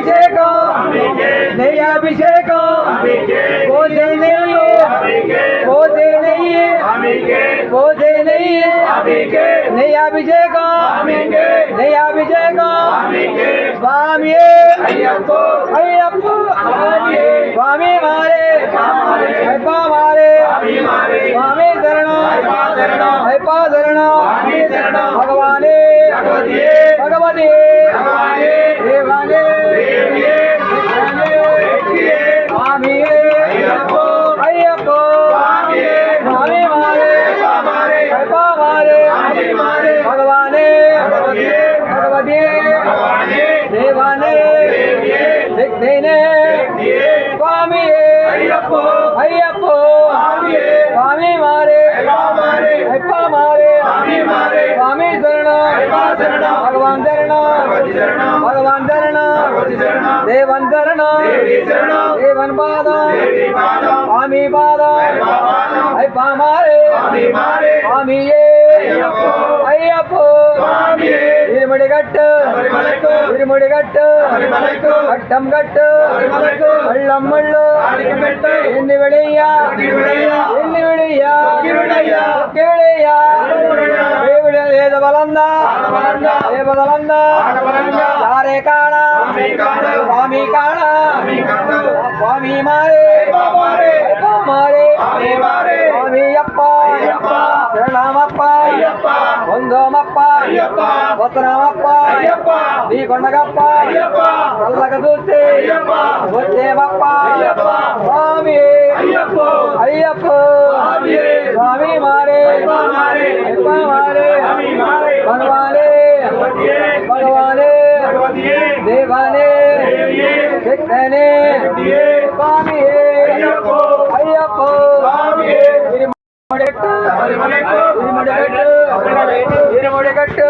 அபிஷேகம் நெய் அபிஷேகம் போதே நெய் போதே நெய் போதே நெய் நெய் அபிஷேகம் நெய் அபிஷேகம் சுவாமியே ஐயப்போ ஐயப்போ சுவாமி மாரே ஐப்பா மாரே சுவாமி சரணம் ஐப்பா சரணம் பகவானே பகவதி தேவானே சுவாமியே ஐயப்போ சுவாமி மாரே ஐப்பா மாரே பகவானே பகவதி தேவானே சித்தேனே சுவாமியே ஐயப்போ சுவாமி மாரே ஐப்பா மாரே சுவாமி சரணம் பகவான் சரணம் பகவான் சரணம் தேவன் சரணம் தேவன் பாதம் சுவாமி பாதம் ஐப்பா மாரே சுவாமியே ஐயப்போ இருமுடிகட்டு கட்டம் கட்டு வெள்ளம் முள்ளு எண்ணி விளையா யாரே காணா சுவாமி காணா சுவாமி மாரே சுவாமி அப்பா ಶರಣಮಪ್ಪಾ ಒಂದೋಮಪ್ಪ ವತನಮಪ್ಪ ನೀ ಕೊಂಡಗಪ್ಪ ಕಲ್ಲಗ ದೂತೆ ಒತ್ತೇಮಪ್ಪ ಸ್ವಾಮಿ ಅಯ್ಯಪ್ಪ ಸ್ವಾಮಿ ಮಾರೇ ಅಯ್ಯಪ್ಪ ಮಾರೇ ಭಗವಾನೇ ಭಗವಾನೇ ದೇವಾನೇ ಸಿಕ್ತನೇ ಸ್ವಾಮಿಯೇ ಅಯ್ಯಪ್ಪ இருமுடிகட்டு